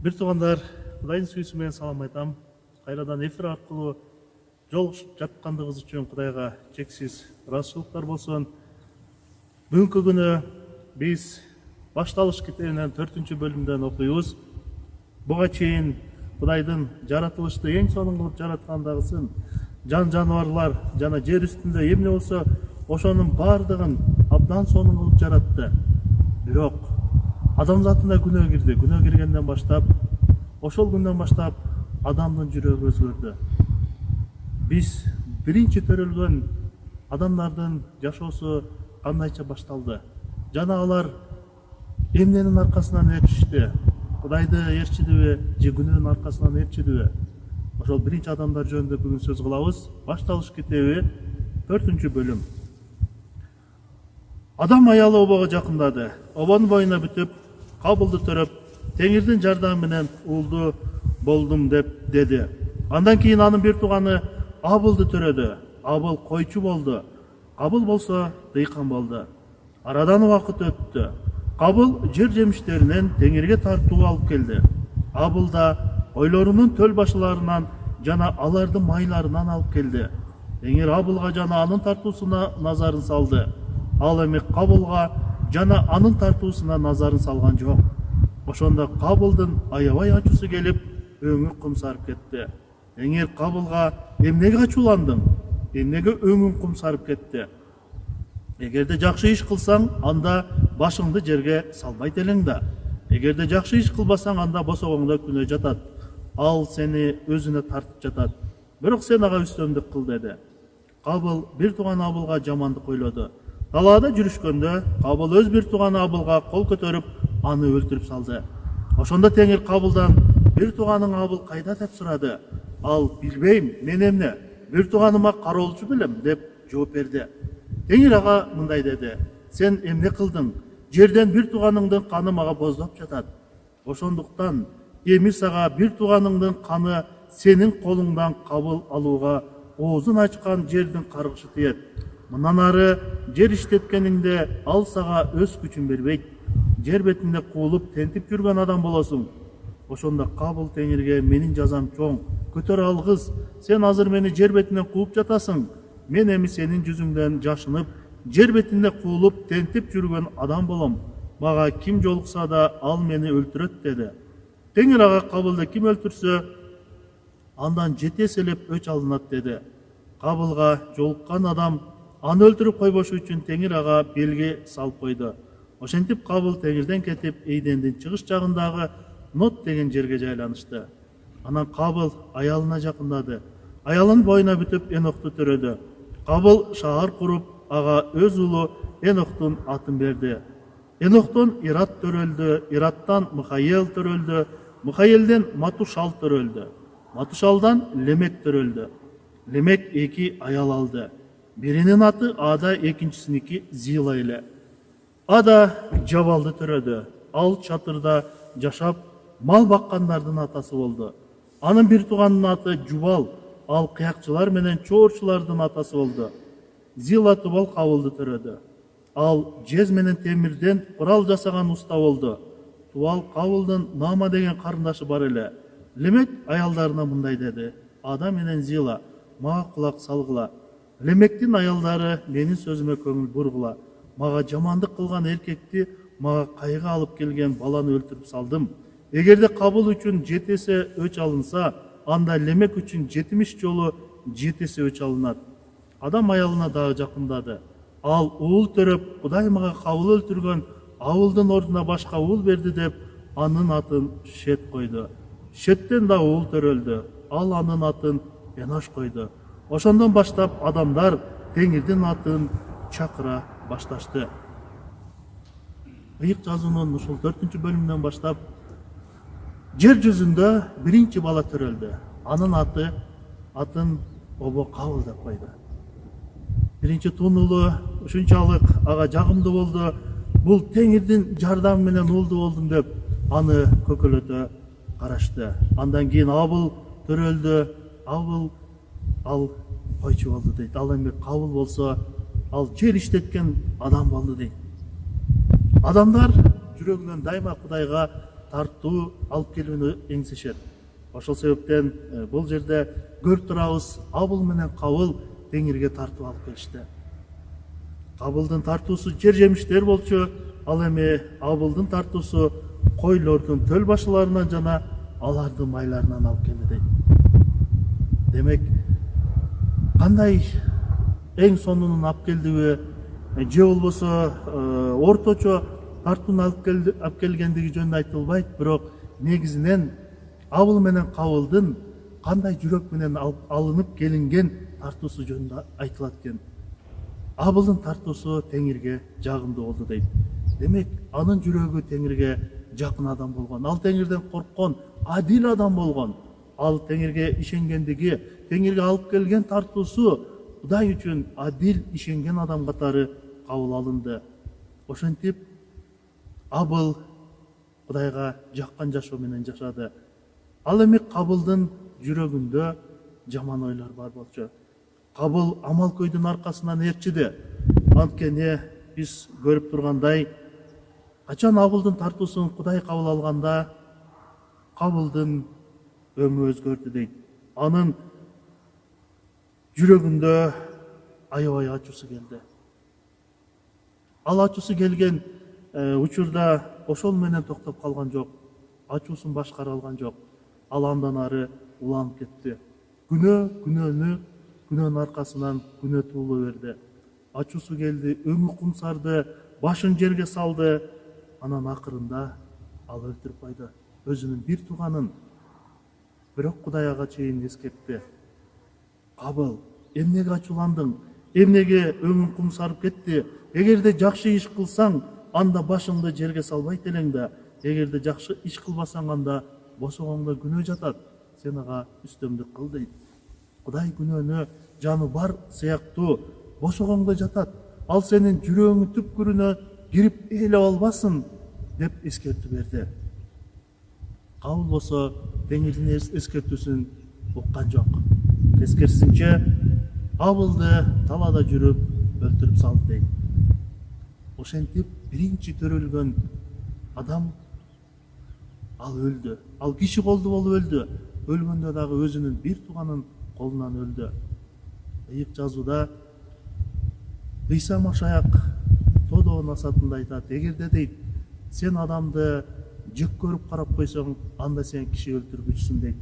Бир туугандар, Кудайдын сүйүүсү менен салам айтам. Кайрадан эфир аркылуу жолугушуп жаткандыгыбыз үчүн Кудайга чексиз ыраазычылыктар болсун. Бүгүнкү күнү биз башталыш китебинен 4-бөлүмдөн окуйбуз. Буга чейин Кудайдын жаратылышты эң сонун кылып жараткандыгысын, жан жаныбарлар жана жер үстүндө эмне болсо ошонун баардыгын абдан сонун кылып жаратты. Бирок адамзатына күнөө кирди. Күнөө киргенден баштап, ошол күндөн баштап адамдын жүрөгү өзгөрдү. Биз биринчи төрөлгөн адамдардын жашоосу кандайча башталды? Жана алар эмненин аркасынан ээрчишти? Кудайды ээрчидиби же күнөөнүн аркасынан ээрчидиби? Ошол биринчи адамдар жөнүндө бүгүн сөз кылабыз. Башталыш китеби 4-бөлүм. Адам аялы обого жакындады. Обонун боюна бүтүп, кабылды төрөп, Теңирдин жардамы менен уулду болдум деп деди. Андан кийин анын бир тууганы Абылды төрөдү. Абыл койчу болду. Кабыл болсо дыйкан болду. Арадан убакыт өттү. Кабыл жер жемиштеринен Теңирге тартуу алып келди. Абыл да ойлорунун төл башыларынан жана алардын майларынан алып келди. Теңир Абылга жана анын тартуусуна назарын салды. Ал эми Кабылга жана анын тартуусуна назарын салган жок. Ошондо Кабылдын аябай ачуусу келип, өңү кумсарып кетти. Теңир Кабылга: "Эмнеге ачууландың? Эмнеге өңүң кумсарып кетти? Эгерде жакшы иш кылсаң, анда башыңды жерге салбайт элең да. Эгерде жакшы иш кылбасаң, анда босогоңдо күнөө жатат. Ал сени өзүнө тартып жатат. Бирок сен ага үстөмдүк кыл" деди. Кабыл бир тууган Абылга жамандык ойлоду. Талаада жүрүшкөндө Кабыл өз бир тууганы Абылга кол көтөрүп, аны өлтүрүп салды. Ошондо Теңир Кабылдан: "Бир тууганың Абыл кайда?" деп сурады. Ал: "Билбейм, мен эмне? Бир тууганыма кароолчу белем" деп жооп берди. Теңир ага мындай деди: "Сен эмне кылдың? Жерден бир тууганыңдын каны мага боздоп жатат. Ошондуктан эмир сага бир тууганыңдын каны сенин колуңдан кабыл алууга оозун ачкан жердин каргышы тиет. Мындан ары жер иштеткениңде ал сага өз күчүн бербейт. Жер бетинде куулуп тентип жүргөн адам болосуң." Ошондо Кабыл Теңирге: "Менин жазам чоң, көтөрө алгыз. Сен азыр мени жер бетинен кууп жатасың. Мен эми сенин жүзүңдөн жашынып, жер бетинде куулуп тентип жүргөн адам болом. Мага ким жолукса да ал мени өлтүрөт" деди. Теңир ага: "Кабылды ким өлтүрсө, андан 7 эселеп өч алынат" деди. Кабылга жолуккан адам аны өлтүрүп койбошу үчүн Теңир ага белги салып койду. Ошентип Кабыл Теңирден кетип, Эйдендин чыгыш жагындагы Нот деген жерге жайланышты. Анан Кабыл аялына жакындады. Аялынын боюна бүтүп, Энокту төрөдү. Кабыл шаар куруп, ага өз уулу Эноктун атын берди. Эноктон Ират төрөлдү, Ираттан Михаил төрөлдү, Михаилден Матушал төрөлдү, Матушалдан Лемек төрөлдү. Лемек 2 аял алды. Биринин аты Ада, экинчисиники Зила эле. Ада Жабалды төрөдү. Ал чатырда жашап, мал баккандардын атасы болду. Анын бир тууганынын аты Жубал. Ал кыякчылар менен чоорчулардын атасы болду. Зила Тубал Кабылды төрөдү. Ал жез менен темирден курал жасаган уста болду. Тубал Кабылдын Нама деген карындашы бар эле. Лемек аялдарына мындай деди: "Ада менен Зила, мага кулак салгыла. Лемектин аялдары менин сөзүмө көңүл бургула. Мага жамандык кылган эркекти, мага кайга алып келген баланы өлтүрүп салдым. Эгерде Кабыл үчүн 7 эсе өч алынса, анда Лемек үчүн 70 жолу 7 эсе өч алынат." Адам аялына дагы жакындады. Ал уул төрөп, "Кудай мага Кабыл өлтүргөн Абылдын ордуна башка уул берди" деп, анын атын Шет койду. Шеттен да уул төрөлдү. Ал анын атын Энош койду. Ошондон баштап адамдар Теңирдин атын чакыра башташты. Ыйык жазуунун ушул 4-бөлүмүнөн баштап жер жүзүндө биринчи бала төрөлдү. Анын атын Обо Кабыл деп койду. Биринчи тун уулу ушунчалык ага жагымдуу болду. Бул Теңирдин жардамы менен уулду болдум деп аны көкөлөтө карашты. Андан кийин Абыл төрөлдү. Ал койчу болду дейт. Ал эми Кабыл болсо, ал жер иштеткен адам болду дейт. Адамдар жүрөгүнөн дайыма Кудайга тартуу алып келүүнү эңсешет. Ошол себептен бул жерде көрүп турабыз, Абыл менен Кабыл теңирге тартуу алып келишти. Кабылдын тартуусу жер жемиштер болчу, ал эми Абылдын тартуусу койлордун төл башыларынан жана алардын майларынан алып келди дейт. Демек, кандай эң сонунун алып келдиби, же болбосо орточо тартууну алып келгендиги жөнүндө айтылбайт, бирок негизинен Абыл менен Кабылдын кандай жүрөк менен алынып келинген тартуусу жөнүндө айтылат экен. Абылдын тартуусу теңирге жагымдуу болду дейт. Демек, анын жүрөгү теңирге жакын адам болгон, ал теңирден корккон, адил адам болгон. Ал теңирге ишенгендиги, теңирге алып келген тартуусу Кудай үчүн адил ишенген адам катары кабыл алынды. Ошентип Абыл Кудайга жаккан жашоо менен жашады. Ал эми Кабылдын жүрөгүндө жаман ойлор бар болчу. Кабыл Амалкөйдүн аркасынан ээрчиди. Анткени биз көрүп тургандай, качан Абылдын тартуусун Кудай кабыл алганда, Кабылдын өңү өзгөрдү дейт. Анын жүрөгүндө аябай ачуусу келди. Ал ачуусу келген учурда ошол менен токтоп калган жок. Ачуусун башкара алган жок. Ал андан ары уланып кетти. Күнөөнүн аркасынан күнөө туулу берди. Ачуусу келди, өңү кумсарды, башын жерге салды. Анан акырында ал өлтүрүп койду өзүнүн бир тууганын. Бирок Кудайга чейин эскертти. Кабыл, эмнеге ачууландың? Эмнеге өңүң кумсарып кетти? Эгерде жакшы иш кылсаң, анда башыңды жерге салбайт элең да. Эгерде жакшы иш кылбасаң, анда босогоңдо күнөө жатат. Сен ага үстөмдүк кыл дейт. Кудай күнөөнү жаны бар сыяктуу босогоңдо жатат. Ал сенин жүрөгүңдүн түпкүрүнө кирип ээлеп албасын деп эскертүү берди. Кабыл болсо теңирдин эскертүүсүн уккан жок. Тескерисинче Абылды талаада жүрүп өлтүрүп салды дейт. Ошентип биринчи төрөлгөн адам ал өлдү. Ал киши колду болуп өлдү. Өлгөндө дагы өзүнүн бир тууганын колунан өлдү. Ыйык жазууда Ыйса Машаяк Тодоонун асатында айтат: эгерде дейт, сен адамды жек көрүп карап койсоң, анда сен киши өлтүргүчүсүң дейт.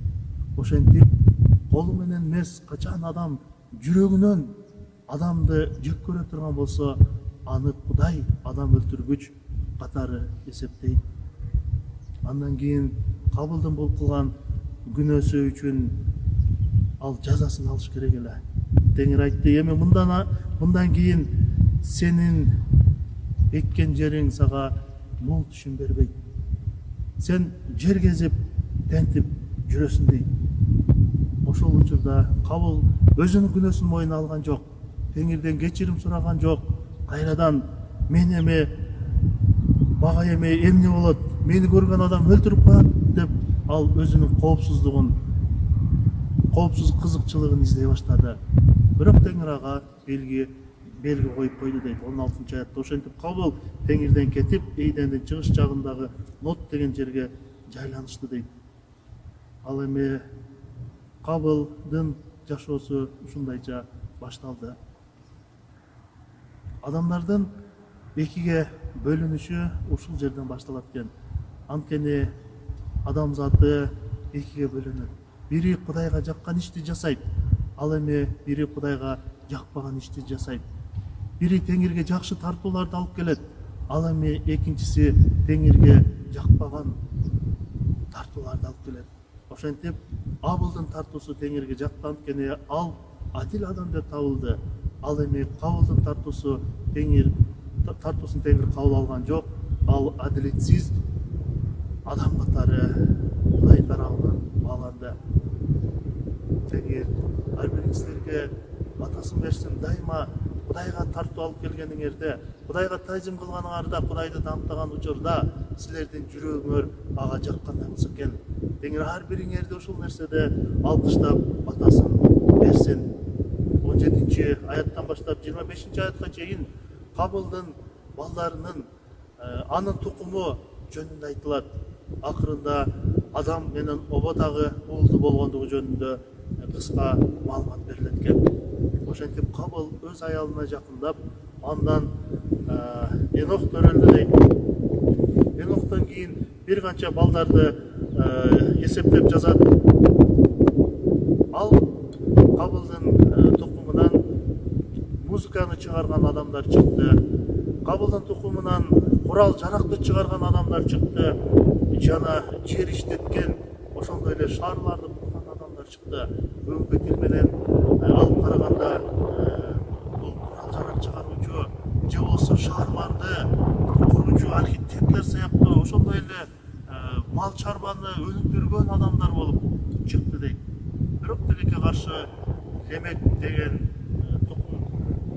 Ошентип колу менен эмес, качан адам жүрөгүнөн адамды жек көрө турган болсо, аны Кудай адам өлтүргүч катары эсептейт. Андан кийин Кабылдын бул кылган күнөөсү үчүн ал жазасын алыш керек эле. Теңир айтты: эми мындан кийин сенин эккен жериң сага мол түшүм бербейт. Сен жер кезип, тентип жүрөсүң дейт. Ошол учурда Кабыл өзүнүн күнөөсүн мойнуна алган жок. Теңирден кечирим сураган жок. Кайрадан мен эми мага эми эмне болот? Мени көргөн адам өлтүрүп коет деп ал өзүнүн коопсуз кызыкчылыгын издей баштады. Бирок Теңир ага белги коюп койду дейт 16-аятта. Ошентип Кабыл теңирден кетип, Эйдендин чыгыш жагындагы Нот деген жерге жайланышты дейт. Ал эми Кабылдын жашоосу ушундайча башталды. Адамдардын экиге бөлүнүшү ушул жерден башталат экен. Анткени адамзаты экиге бөлүнөт. Бири Кудайга жаккан ишти жасайт, ал эми бири Кудайга жакпаган ишти жасайт. Бири теңирге жакшы тартууларды алып келет, ал эми экинчиси теңирге жакпаган тартууларды алып келет. Ошентип Абылдын тартуусу теңирге жакты, анткени ал адил адам деп табылды. Ал эми Кабылдын тартуусун теңир кабыл алган жок. Ал адилетсиз адам катары Кудай тарабынан бааланды. Теңир ар бириңиздерге батасын берсин, дайыма Кудайга тартуу алып келгениңерде, Кудайга таазим кылганыңарда, Кудайды дамытаган учурда силердин жүрөгүңөр ага жаккандай болсо экен. Теңир ар бириңерди ушул нерседе алкыштап батасын берсин. 17-аяттан баштап 25-аятка чейин Кабылдын балдарынын анын тукуму жөнүндө айтылат. акырында адам менен оба дагы уулду болгондугу жөнүндө кыска маалымат берилет экен. Ошентип Кабыл өз аялына жакындап, андан Энох төрөлдү дейт. Эноктон кийин бир канча балдарды эсептеп жазат. Ал Кабылдын тукумунан музыканы чыгарган адамдар чыкты. Кабылдын тукумунан курал жаракты чыгарган адамдар чыкты. Жана жер иштеткен, ошондой эле шаарларды курган адамдар чыкты. Бүгүнкү тил менен алып караганда бул курал жарак чыгаруучу же болбосо шаарларды кургучу архитектор сыяктуу ошондой эле мал чарбаны өнүктүргөн адамдар болуп чыкты дейт. Бирок тилекке каршы Лемек деген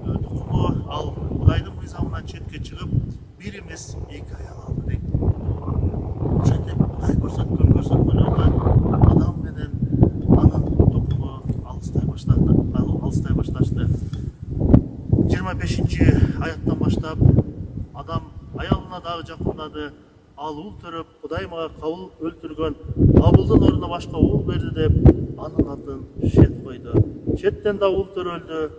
тукуму ал Кудайдын мыйзамынан четке чыгып, бир эмес эки аял алды дейт. Ошентип Кудай көрсөткөн көрсөтмөлөрдө адам менен анын тукуму алыстай башташты. 25-аяттан баштап адам аялына дагы жакындады. Ал ул төрөп, Кудай мага Кабыл өлтүргөн Абылдын ордуна башка уул берди деп, анын атын Шет койду. Шеттен да уул төрөлдү.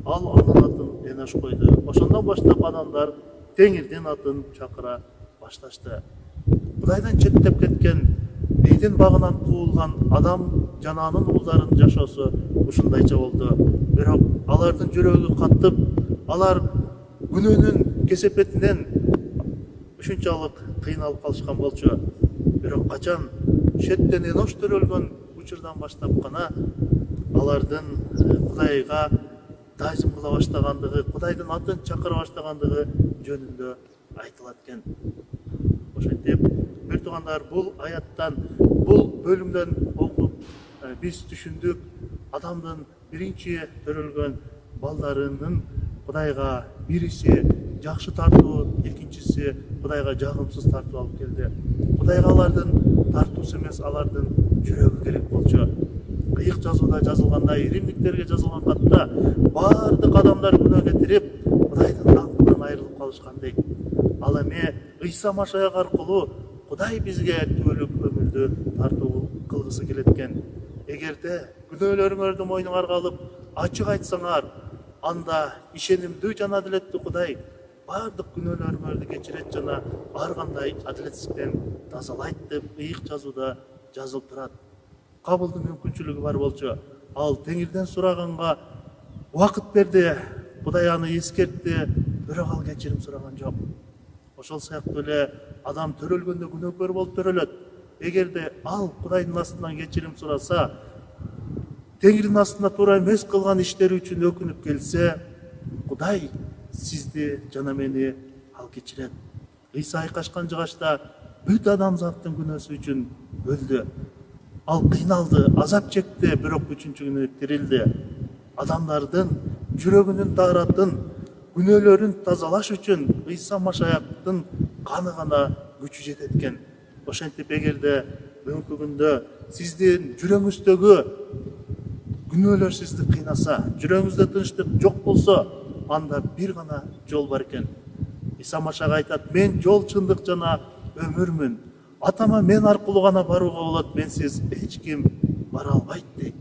Ал анын атын Энош койду. Ошондон баштап адамдар Теңирдин атын чакыра башташты. Кудайдан четтеп кеткен, Эден багынан куулган адам жана анын уулдарынын жашоосу ушундайча болду. Бирок алардын жүрөгү каттып, алар күнөөнүн кесепетинен ушунчалык кыйналып калышкан болчу. Бирок качан Шеттен Энош төрөлгөн учурдан баштап гана алардын Кудайга таазим кыла баштагандыгы, Кудайдын атын чакыра баштагандыгы жөнүндө айтылат экен. Ошентип, бир туугандар, бул аяттан, бул бөлүмдөн окуп биз түшүндүк адамдын биринчи төрөлгөн балдарынын Кудайга бириси жакшы тартуу, экинчиси Кудайга жагымсыз тартуу алып келди. Кудайга алардын тартуусу эмес, алардын жүрөгү керек болчу. Кыйык жазууда жазылгандай, римдиктерге жазылган катта баардык адамдар күнөө кетирип, Кудайдын даңкынан айрылып калышкан дейт. Ал эми Ыйса Машаяк аркылуу Кудай бизге түбөлүк өмүрдү тартуу кылгысы келет экен. Эгерде күнөөлөрүңөрдү мойнуңарга алып, ачык айтсаңар, анда ишенимдүү жана адилеттүү Кудай баардык күнөөлөрүңөрдү кечирет жана ар кандай адилетсиздиктен тазалайт деп ыйык жазууда жазылып турат. Кабылдын мүмкүнчүлүгү бар болчу. Ал Теңирден сураганга убакыт берди. Кудай аны эскертти, бирок ал кечирим сураган жок. Ошол сыяктуу эле адам төрөлгөндө күнөөкөр болуп төрөлөт. Эгерде ал Кудайдын астынан кечирим сураса, Теңирдин астында туура эмес кылган иштери үчүн өкүнүп келсе, Кудай сизди жана мени ал кечирет. Ыйса айкашкан жыгачта бүт адамзаттын күнөөсү үчүн өлдү. Ал кыйналды, азап чекти, бирок үчүнчү күнү тирилди. Адамдардын жүрөгүнүн тааратын, күнөөлөрүн тазалаш үчүн Ыйса Машаяктын каны гана күчү жетет экен. Ошентип, эгерде бүгүнкү күндө сиздин жүрөгүңүздөгү күнөөлөр сизди кыйнаса, жүрөгүңүздө тынчтык жок болсо, анда бир гана жол бар экен. Ыйса Машаяк айтат: "Мен жол, чындык жана өмүрмүн. Атама мен аркылуу гана барууга болот, менсиз эч ким бара албайт" дейт.